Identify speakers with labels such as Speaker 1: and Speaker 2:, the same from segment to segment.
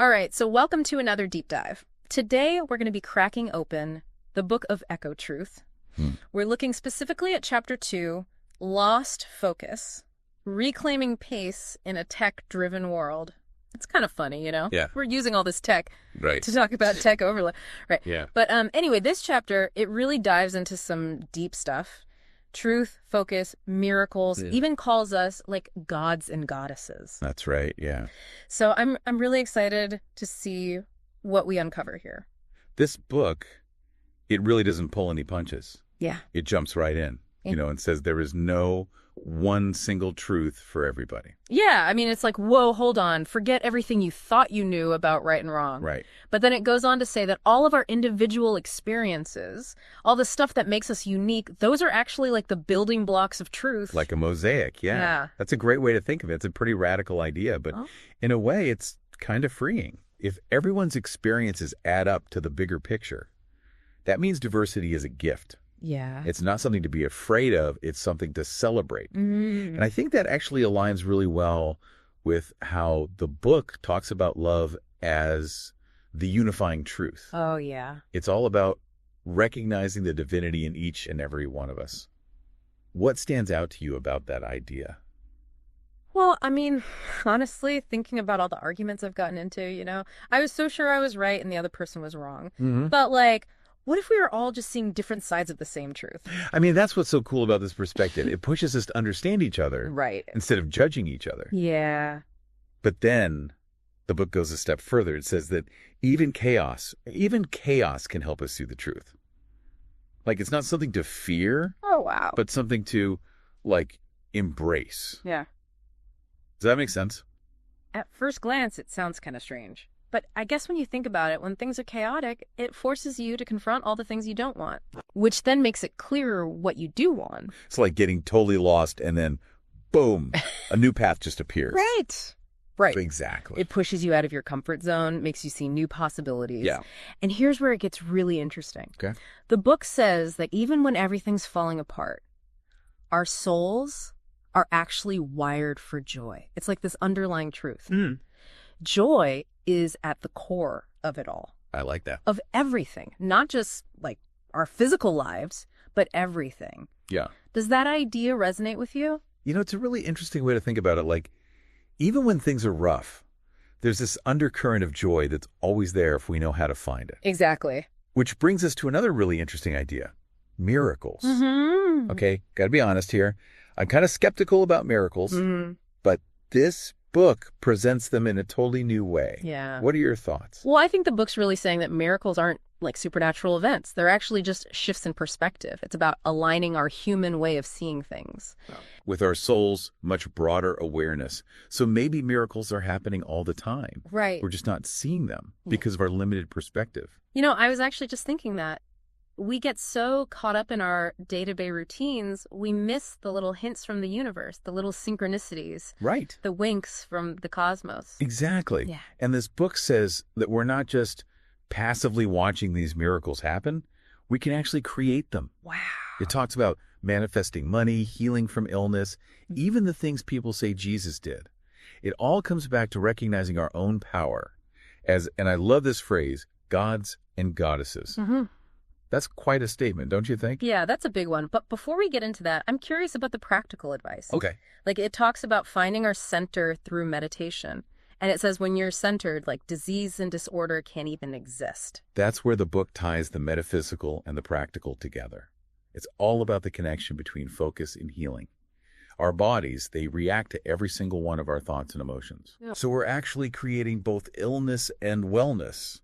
Speaker 1: All right, so welcome to another deep dive. Today, we're going to be cracking open the book of Echotruth. We're looking specifically at Chapter 2, Lost Focus, Reclaiming Pace in a Tech-Driven World. It's kind of funny, you know?
Speaker 2: Yeah.
Speaker 1: We're using all this tech
Speaker 2: Right.
Speaker 1: to talk about tech overload. Right.
Speaker 2: Yeah.
Speaker 1: But anyway, this chapter, it really dives into some deep stuff. Truth, focus, miracles, even calls us like gods and goddesses.
Speaker 2: That's right. Yeah.
Speaker 1: So I'm really excited to see what we uncover here.
Speaker 2: This book, it really doesn't pull any punches.
Speaker 1: Yeah.
Speaker 2: It jumps right in, and says there is no one single truth for everybody.
Speaker 1: Yeah, I mean, it's like, whoa, hold on. Forget everything you thought you knew about right and wrong.
Speaker 2: Right.
Speaker 1: But then it goes on to say that all of our individual experiences, all the stuff that makes us unique, those are actually like the building blocks of truth.
Speaker 2: Like a mosaic. Yeah.
Speaker 1: Yeah.
Speaker 2: That's a great way to think of it. It's a pretty radical idea, but in a way, it's kind of freeing. If everyone's experiences add up to the bigger picture, that means diversity is a gift.
Speaker 1: Yeah.
Speaker 2: It's not something to be afraid of. It's something to celebrate. And I think that actually aligns really well with how the book talks about love as the unifying truth.
Speaker 1: Oh, yeah.
Speaker 2: It's all about recognizing the divinity in each and every one of us. What stands out to you about that idea?
Speaker 1: Well, I mean, honestly, thinking about all the arguments I've gotten into, I was so sure I was right and the other person was wrong. But like, what if we were all just seeing different sides of the same truth?
Speaker 2: I mean, that's what's so cool about this perspective. It pushes us to understand each other
Speaker 1: Right.
Speaker 2: instead of judging each other.
Speaker 1: Yeah.
Speaker 2: But then the book goes a step further. It says that even chaos can help us see the truth. Like, it's not something to fear,
Speaker 1: Oh, wow.
Speaker 2: but something to, like, embrace.
Speaker 1: Yeah.
Speaker 2: Does that make sense?
Speaker 1: At first glance, it sounds kind of strange. But I guess when you think about it, when things are chaotic, it forces you to confront all the things you don't want, which then makes it clearer what you do want.
Speaker 2: It's like getting totally lost and then, boom, a new path just appears.
Speaker 1: Right. Right.
Speaker 2: Exactly.
Speaker 1: It pushes you out of your comfort zone, makes you see new possibilities.
Speaker 2: Yeah.
Speaker 1: And here's where it gets really interesting.
Speaker 2: Okay.
Speaker 1: The book says that even when everything's falling apart, our souls are actually wired for joy. It's like this underlying truth. Joy is at the core of it all,
Speaker 2: I like that.
Speaker 1: of everything, not just like our physical lives, but everything.
Speaker 2: Yeah.
Speaker 1: Does that idea resonate with you?
Speaker 2: It's a really interesting way to think about it. Like, even when things are rough, there's this undercurrent of joy that's always there if we know how to find it.
Speaker 1: Exactly.
Speaker 2: Which brings us to another really interesting idea, miracles.
Speaker 1: Mm-hmm.
Speaker 2: Okay, got to be honest here. I'm kind of skeptical about miracles, but this book presents them in a totally new way.
Speaker 1: Yeah.
Speaker 2: What are your thoughts?
Speaker 1: Well, I think the book's really saying that miracles aren't like supernatural events. They're actually just shifts in perspective. It's about aligning our human way of seeing things.
Speaker 2: With our soul's much broader awareness. So maybe miracles are happening all the time.
Speaker 1: Right.
Speaker 2: We're just not seeing them because of our limited perspective.
Speaker 1: I was actually just thinking that we get so caught up in our day-to-day routines, we miss the little hints from the universe, the little synchronicities,
Speaker 2: Right.
Speaker 1: the winks from the cosmos.
Speaker 2: Exactly.
Speaker 1: Yeah.
Speaker 2: And this book says that we're not just passively watching these miracles happen. We can actually create them.
Speaker 1: Wow.
Speaker 2: It talks about manifesting money, healing from illness, even the things people say Jesus did. It all comes back to recognizing our own power as, and I love this phrase, gods and goddesses. That's quite a statement, don't you think?
Speaker 1: Yeah, that's a big one. But before we get into that, I'm curious about the practical advice.
Speaker 2: Okay.
Speaker 1: Like, it talks about finding our center through meditation. And it says when you're centered, like, disease and disorder can't even exist.
Speaker 2: That's where the book ties the metaphysical and the practical together. It's all about the connection between focus and healing. Our bodies, they react to every single one of our thoughts and emotions.
Speaker 1: Yeah.
Speaker 2: So we're actually creating both illness and wellness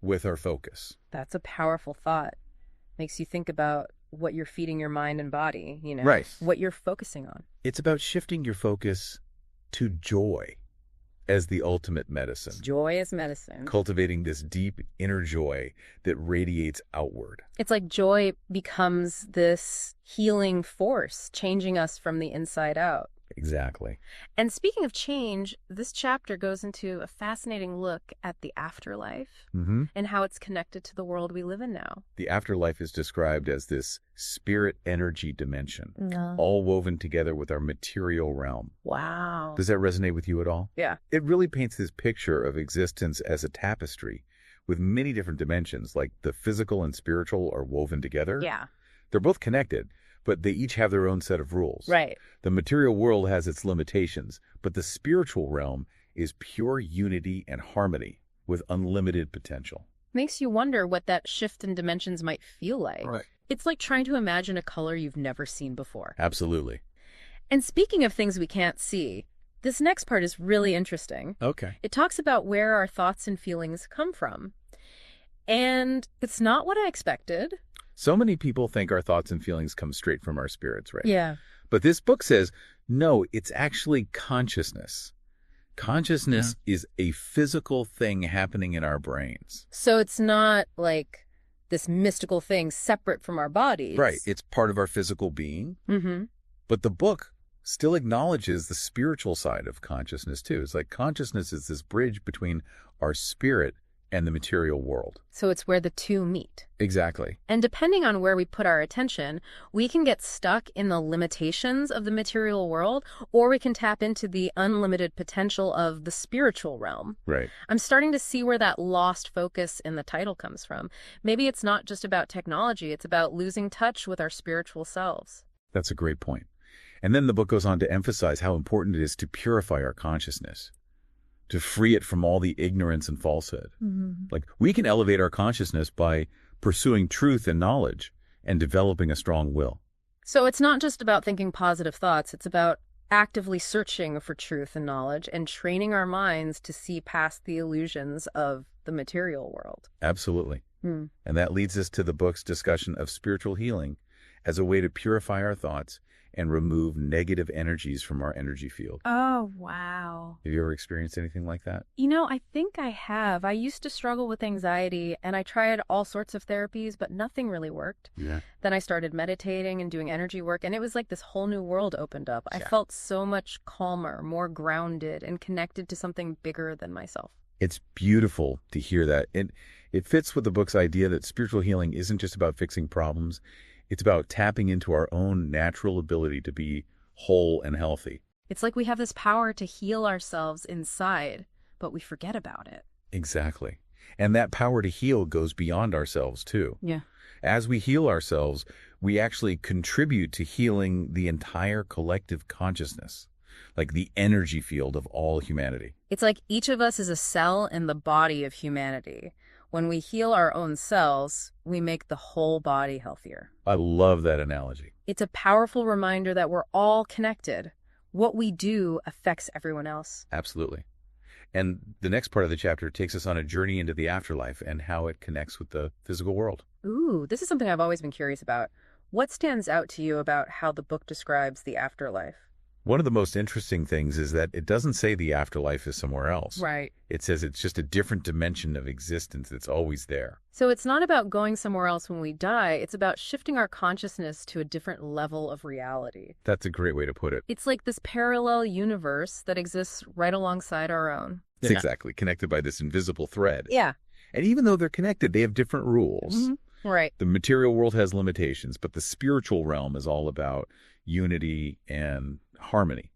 Speaker 2: with our focus.
Speaker 1: That's a powerful thought. Makes you think about what you're feeding your mind and body,
Speaker 2: Right.
Speaker 1: what you're focusing on.
Speaker 2: It's about shifting your focus to joy as the ultimate medicine.
Speaker 1: Joy is medicine.
Speaker 2: Cultivating this deep inner joy that radiates outward.
Speaker 1: It's like joy becomes this healing force, changing us from the inside out.
Speaker 2: Exactly.
Speaker 1: And speaking of change, this chapter goes into a fascinating look at the afterlife and how it's connected to the world we live in now.
Speaker 2: The afterlife is described as this spirit energy dimension,
Speaker 1: No.
Speaker 2: all woven together with our material realm.
Speaker 1: Wow.
Speaker 2: Does that resonate with you at all?
Speaker 1: Yeah.
Speaker 2: It really paints this picture of existence as a tapestry with many different dimensions, like the physical and spiritual are woven together.
Speaker 1: Yeah.
Speaker 2: They're both connected, but they each have their own set of rules.
Speaker 1: Right.
Speaker 2: The material world has its limitations, but the spiritual realm is pure unity and harmony with unlimited potential.
Speaker 1: Makes you wonder what that shift in dimensions might feel like.
Speaker 2: Right.
Speaker 1: It's like trying to imagine a color you've never seen before.
Speaker 2: Absolutely.
Speaker 1: And speaking of things we can't see, this next part is really interesting.
Speaker 2: Okay.
Speaker 1: It talks about where our thoughts and feelings come from. And it's not what I expected.
Speaker 2: So many people think our thoughts and feelings come straight from our spirits, right?
Speaker 1: Yeah.
Speaker 2: But this book says, no, it's actually consciousness. Consciousness is a physical thing happening in our brains.
Speaker 1: So it's not like this mystical thing separate from our bodies.
Speaker 2: Right. It's part of our physical being.
Speaker 1: Mm-hmm.
Speaker 2: But the book still acknowledges the spiritual side of consciousness, too. It's like consciousness is this bridge between our spirit and the material world.
Speaker 1: So it's where the two meet.
Speaker 2: Exactly.
Speaker 1: And depending on where we put our attention, we can get stuck in the limitations of the material world, or we can tap into the unlimited potential of the spiritual realm.
Speaker 2: Right.
Speaker 1: I'm starting to see where that lost focus in the title comes from. Maybe it's not just about technology, it's about losing touch with our spiritual selves.
Speaker 2: That's a great point. And then the book goes on to emphasize how important it is to purify our consciousness, to free it from all the ignorance and falsehood. Like, we can elevate our consciousness by pursuing truth and knowledge and developing a strong will.
Speaker 1: So it's not just about thinking positive thoughts, it's about actively searching for truth and knowledge and training our minds to see past the illusions of the material world.
Speaker 2: Absolutely. And that leads us to the book's discussion of spiritual healing as a way to purify our thoughts and remove negative energies from our energy field.
Speaker 1: Oh, wow.
Speaker 2: Have you ever experienced anything like that?
Speaker 1: You know, I think I have. I used to struggle with anxiety, and I tried all sorts of therapies, but nothing really worked.
Speaker 2: Yeah.
Speaker 1: Then I started meditating and doing energy work, and it was like this whole new world opened up. I
Speaker 2: Yeah.
Speaker 1: felt so much calmer, more grounded, and connected to something bigger than myself.
Speaker 2: It's beautiful to hear that. It fits with the book's idea that spiritual healing isn't just about fixing problems. It's about tapping into our own natural ability to be whole and healthy.
Speaker 1: It's like we have this power to heal ourselves inside, but we forget about it.
Speaker 2: Exactly. And that power to heal goes beyond ourselves, too.
Speaker 1: Yeah.
Speaker 2: As we heal ourselves, we actually contribute to healing the entire collective consciousness, like the energy field of all humanity.
Speaker 1: It's like each of us is a cell in the body of humanity. When we heal our own cells, we make the whole body healthier.
Speaker 2: I love that analogy.
Speaker 1: It's a powerful reminder that we're all connected. What we do affects everyone else.
Speaker 2: Absolutely. And the next part of the chapter takes us on a journey into the afterlife and how it connects with the physical world.
Speaker 1: Ooh, this is something I've always been curious about. What stands out to you about how the book describes the afterlife?
Speaker 2: One of the most interesting things is that it doesn't say the afterlife is somewhere else.
Speaker 1: Right.
Speaker 2: It says it's just a different dimension of existence that's always there.
Speaker 1: So it's not about going somewhere else when we die. It's about shifting our consciousness to a different level of reality.
Speaker 2: That's a great way to put it.
Speaker 1: It's like this parallel universe that exists right alongside our own.
Speaker 2: It's exactly connected by this invisible thread.
Speaker 1: Yeah.
Speaker 2: And even though they're connected, they have different rules.
Speaker 1: Right.
Speaker 2: The material world has limitations, but the spiritual realm is all about unity and harmony.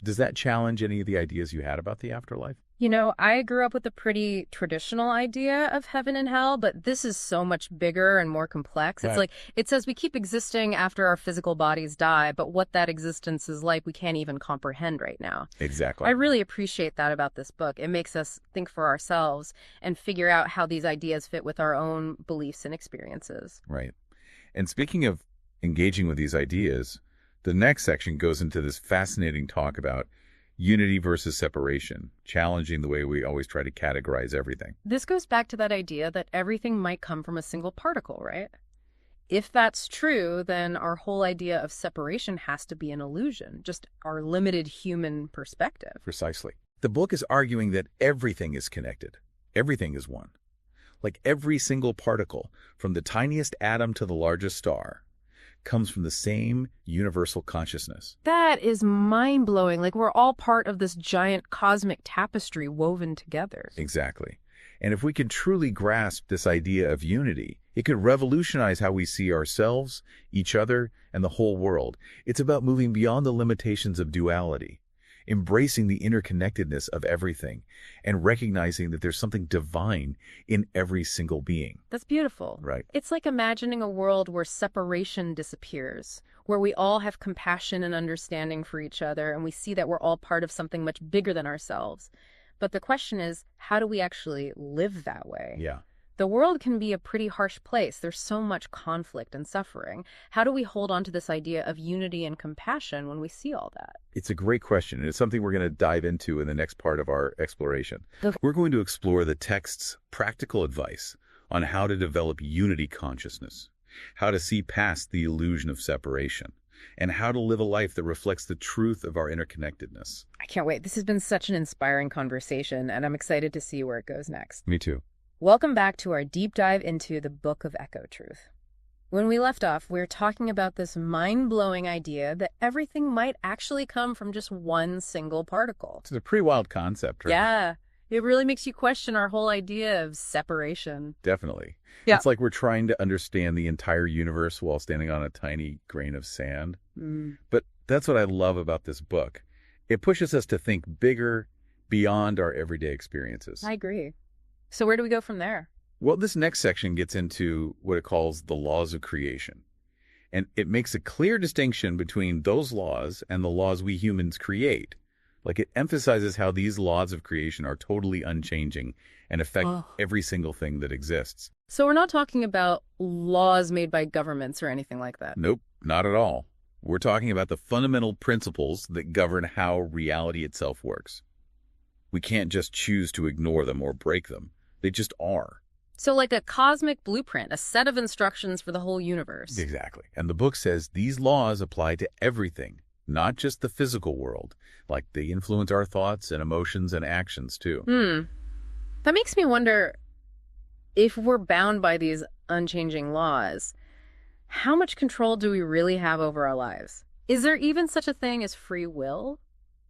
Speaker 2: Does that challenge any of the ideas you had about the afterlife?
Speaker 1: You know, I grew up with a pretty traditional idea of heaven and hell, but this is so much bigger and more complex. It's
Speaker 2: Right.
Speaker 1: like, it says we keep existing after our physical bodies die, but what that existence is like, we can't even comprehend right now.
Speaker 2: Exactly.
Speaker 1: I really appreciate that about this book. It makes us think for ourselves and figure out how these ideas fit with our own beliefs and experiences.
Speaker 2: Right. And speaking of engaging with these ideas, the next section goes into this fascinating talk about unity versus separation, challenging the way we always try to categorize everything.
Speaker 1: This goes back to that idea that everything might come from a single particle, right? If that's true, then our whole idea of separation has to be an illusion, just our limited human perspective.
Speaker 2: Precisely. The book is arguing that everything is connected. Everything is one. Like every single particle, from the tiniest atom to the largest star, comes from the same universal consciousness.
Speaker 1: That is mind-blowing. Like we're all part of this giant cosmic tapestry woven together.
Speaker 2: Exactly. And if we can truly grasp this idea of unity, it could revolutionize how we see ourselves, each other, and the whole world. It's about moving beyond the limitations of duality, embracing the interconnectedness of everything, and recognizing that there's something divine in every single being.
Speaker 1: That's beautiful.
Speaker 2: Right.
Speaker 1: It's like imagining a world where separation disappears, where we all have compassion and understanding for each other, and we see that we're all part of something much bigger than ourselves. But the question is, how do we actually live that way?
Speaker 2: Yeah.
Speaker 1: The world can be a pretty harsh place. There's so much conflict and suffering. How do we hold on to this idea of unity and compassion when we see all that?
Speaker 2: It's a great question, and it's something we're going to dive into in the next part of our exploration. We're going to explore the text's practical advice on how to develop unity consciousness, how to see past the illusion of separation, and how to live a life that reflects the truth of our interconnectedness.
Speaker 1: I can't wait. This has been such an inspiring conversation, and I'm excited to see where it goes next.
Speaker 2: Me too.
Speaker 1: Welcome back to our deep dive into the Book of Echotruth. When we left off, we were talking about this mind-blowing idea that everything might actually come from just one single particle.
Speaker 2: It's a pretty wild concept, right?
Speaker 1: Yeah, it really makes you question our whole idea of separation.
Speaker 2: Definitely.
Speaker 1: Yeah.
Speaker 2: It's like we're trying to understand the entire universe while standing on a tiny grain of sand. But that's what I love about this book. It pushes us to think bigger, beyond our everyday experiences.
Speaker 1: I agree. So where do we go from there?
Speaker 2: Well, this next section gets into what it calls the laws of creation. And it makes a clear distinction between those laws and the laws we humans create. Like it emphasizes how these laws of creation are totally unchanging and affect every single thing that exists.
Speaker 1: So we're not talking about laws made by governments or anything like that.
Speaker 2: Nope, not at all. We're talking about the fundamental principles that govern how reality itself works. We can't just choose to ignore them or break them. They just are.
Speaker 1: So like a cosmic blueprint, a set of instructions for the whole universe.
Speaker 2: Exactly. And the book says these laws apply to everything, not just the physical world. Like they influence our thoughts and emotions and actions too.
Speaker 1: That makes me wonder, if we're bound by these unchanging laws, how much control do we really have over our lives? Is there even such a thing as free will?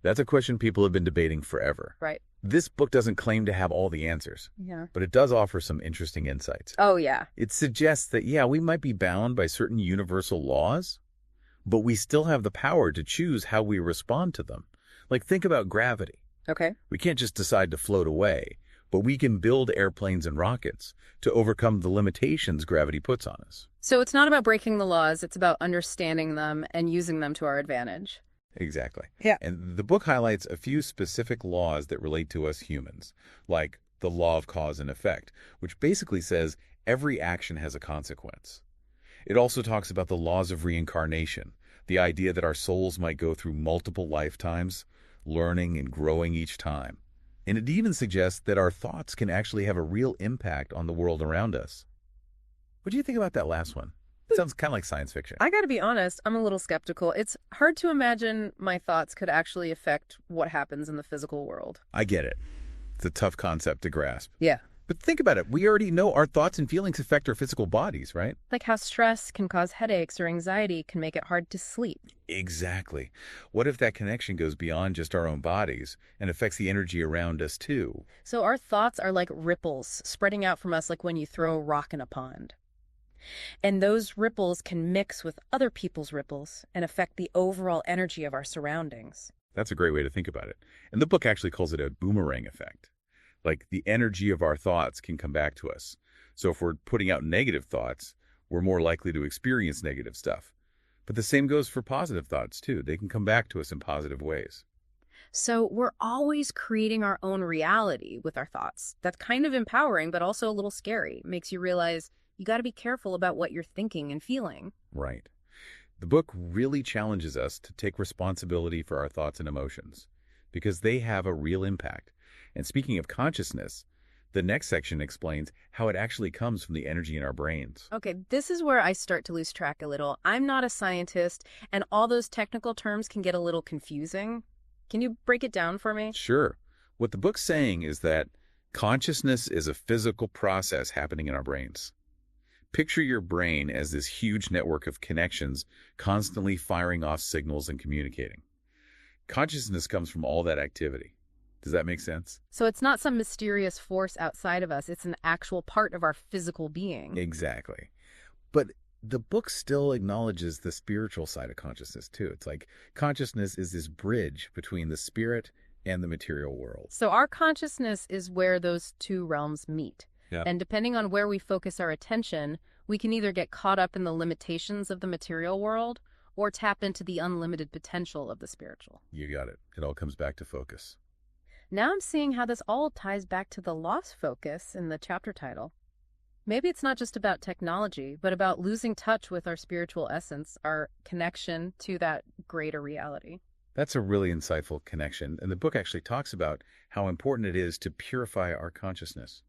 Speaker 2: That's a question people have been debating forever.
Speaker 1: Right.
Speaker 2: This book doesn't claim to have all the answers.
Speaker 1: Yeah.
Speaker 2: But it does offer some interesting insights.
Speaker 1: Oh, yeah.
Speaker 2: It suggests that, yeah, we might be bound by certain universal laws, but we still have the power to choose how we respond to them. Like, think about gravity.
Speaker 1: Okay.
Speaker 2: We can't just decide to float away, but we can build airplanes and rockets to overcome the limitations gravity puts on us.
Speaker 1: So it's not about breaking the laws, it's about understanding them and using them to our advantage.
Speaker 2: Exactly.
Speaker 1: Yeah.
Speaker 2: And the book highlights a few specific laws that relate to us humans, like the law of cause and effect, which basically says every action has a consequence. It also talks about the laws of reincarnation, the idea that our souls might go through multiple lifetimes, learning and growing each time. And it even suggests that our thoughts can actually have a real impact on the world around us. What do you think about that last one? It sounds kind of like science fiction.
Speaker 1: I gotta be honest, I'm a little skeptical. It's hard to imagine my thoughts could actually affect what happens in the physical world.
Speaker 2: I get it. It's a tough concept to grasp.
Speaker 1: Yeah.
Speaker 2: But think about it. We already know our thoughts and feelings affect our physical bodies, right?
Speaker 1: Like how stress can cause headaches or anxiety can make it hard to sleep.
Speaker 2: Exactly. What if that connection goes beyond just our own bodies and affects the energy around us too?
Speaker 1: So our thoughts are like ripples spreading out from us, like when you throw a rock in a pond. And those ripples can mix with other people's ripples and affect the overall energy of our surroundings.
Speaker 2: That's a great way to think about it. And the book actually calls it a boomerang effect. Like the energy of our thoughts can come back to us. So if we're putting out negative thoughts, we're more likely to experience negative stuff. But the same goes for positive thoughts too. They can come back to us in positive ways.
Speaker 1: So we're always creating our own reality with our thoughts. That's kind of empowering, but also a little scary. It makes you realize you got to be careful about what you're thinking and feeling.
Speaker 2: Right. The book really challenges us to take responsibility for our thoughts and emotions because they have a real impact. And speaking of consciousness, the next section explains how it actually comes from the energy in our brains.
Speaker 1: Okay, this is where I start to lose track a little. I'm not a scientist, and all those technical terms can get a little confusing. Can you break it down for me?
Speaker 2: Sure. What the book's saying is that consciousness is a physical process happening in our brains. Picture your brain as this huge network of connections constantly firing off signals and communicating. Consciousness comes from all that activity. Does that make sense?
Speaker 1: So it's not some mysterious force outside of us. It's an actual part of our physical being.
Speaker 2: Exactly. But the book still acknowledges the spiritual side of consciousness, too. It's like consciousness is this bridge between the spirit and the material world.
Speaker 1: So our consciousness is where those two realms meet.
Speaker 2: Yeah.
Speaker 1: And depending on where we focus our attention, we can either get caught up in the limitations of the material world or tap into the unlimited potential of the spiritual.
Speaker 2: You got it. It all comes back to focus.
Speaker 1: Now I'm seeing how this all ties back to the lost focus in the chapter title. Maybe it's not just about technology, but about losing touch with our spiritual essence, our connection to that greater reality.
Speaker 2: That's a really insightful connection. And the book actually talks about how important it is to purify our consciousness,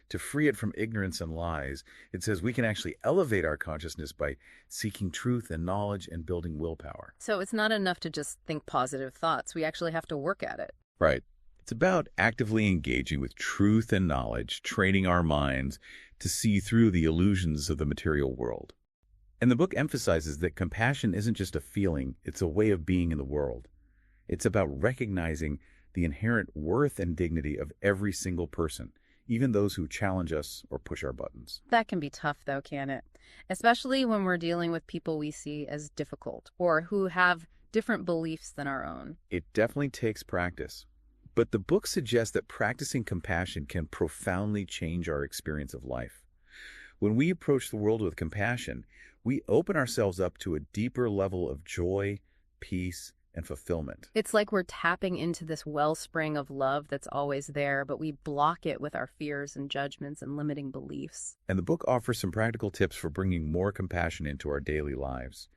Speaker 2: to free it from ignorance and lies. It says we can actually elevate our consciousness by seeking truth and knowledge and building willpower.
Speaker 1: So it's not enough to just think positive thoughts. We actually have to work at it.
Speaker 2: Right. It's about actively engaging with truth and knowledge, training our minds to see through the illusions of the material world. And the book emphasizes that compassion isn't just a feeling, it's a way of being in the world. It's about recognizing the inherent worth and dignity of every single person, even those who challenge us or push our buttons.
Speaker 1: That can be tough, though, can't it? Especially when we're dealing with people we see as difficult or who have different beliefs than our own.
Speaker 2: It definitely takes practice. But the book suggests that practicing compassion can profoundly change our experience of life. When we approach the world with compassion, we open ourselves up to a deeper level of joy, peace, and fulfillment.
Speaker 1: It's like we're tapping into this wellspring of love that's always there, but we block it with our fears and judgments and limiting beliefs.
Speaker 2: And the book offers some practical tips for bringing more compassion into our daily lives.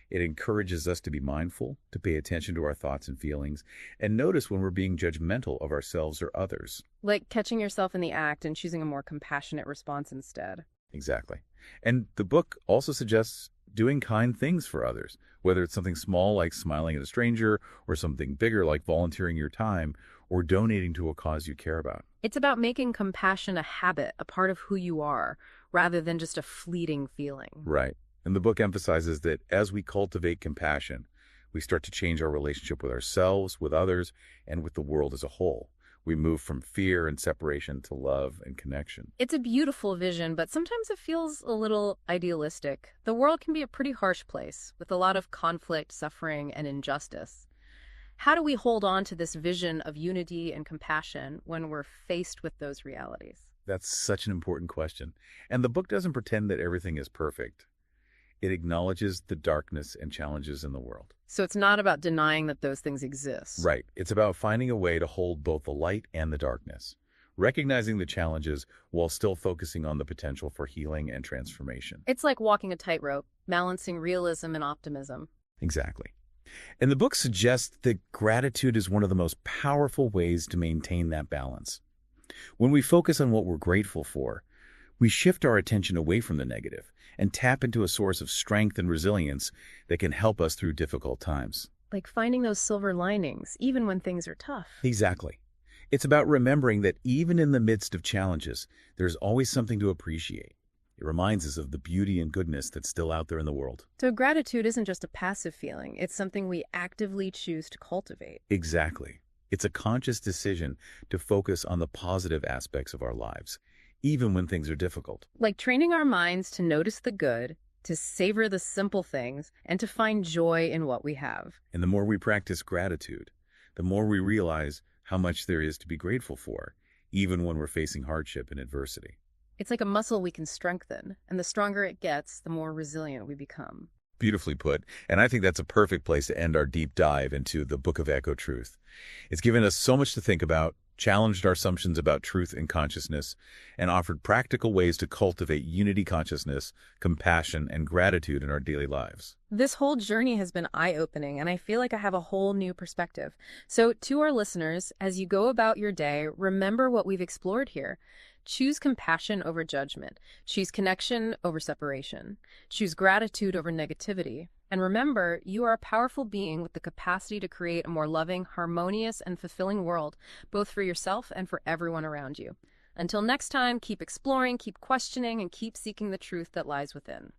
Speaker 2: It encourages us to be mindful, to pay attention to our thoughts and feelings, and notice when we're being judgmental of ourselves or others.
Speaker 1: Like catching yourself in the act and choosing a more compassionate response instead.
Speaker 2: Exactly. And the book also suggests doing kind things for others, whether it's something small like smiling at a stranger, or something bigger like volunteering your time, or donating to a cause you care about.
Speaker 1: It's about making compassion a habit, a part of who you are, rather than just a fleeting feeling.
Speaker 2: Right. And the book emphasizes that as we cultivate compassion, we start to change our relationship with ourselves, with others, and with the world as a whole. We move from fear and separation to love and connection.
Speaker 1: It's a beautiful vision, but sometimes it feels a little idealistic. The world can be a pretty harsh place, with a lot of conflict, suffering, and injustice. How do we hold on to this vision of unity and compassion when we're faced with those realities?
Speaker 2: That's such an important question. And the book doesn't pretend that everything is perfect. It acknowledges the darkness and challenges in the world.
Speaker 1: So it's not about denying that those things exist.
Speaker 2: Right. It's about finding a way to hold both the light and the darkness, recognizing the challenges while still focusing on the potential for healing and transformation.
Speaker 1: It's like walking a tightrope, balancing realism and optimism.
Speaker 2: Exactly. And the book suggests that gratitude is one of the most powerful ways to maintain that balance. When we focus on what we're grateful for, we shift our attention away from the negative and tap into a source of strength and resilience that can help us through difficult times.
Speaker 1: Like finding those silver linings, even when things are tough.
Speaker 2: Exactly. It's about remembering that even in the midst of challenges, there's always something to appreciate. It reminds us of the beauty and goodness that's still out there in the world.
Speaker 1: So gratitude isn't just a passive feeling. It's something we actively choose to cultivate.
Speaker 2: Exactly. It's a conscious decision to focus on the positive aspects of our lives, even when things are difficult.
Speaker 1: Like training our minds to notice the good, to savor the simple things, and to find joy in what we have.
Speaker 2: And the more we practice gratitude, the more we realize how much there is to be grateful for, even when we're facing hardship and adversity.
Speaker 1: It's like a muscle we can strengthen, and the stronger it gets, the more resilient we become.
Speaker 2: Beautifully put. And I think that's a perfect place to end our deep dive into the Book of Echotruth. It's given us so much to think about, challenged our assumptions about truth and consciousness, and offered practical ways to cultivate unity consciousness, compassion, and gratitude in our daily lives.
Speaker 1: This whole journey has been eye-opening, and I feel like I have a whole new perspective. So to our listeners, as you go about your day, remember what we've explored here. Choose compassion over judgment. Choose connection over separation. Choose gratitude over negativity. And remember, you are a powerful being with the capacity to create a more loving, harmonious, and fulfilling world, both for yourself and for everyone around you. Until next time, keep exploring, keep questioning, and keep seeking the truth that lies within.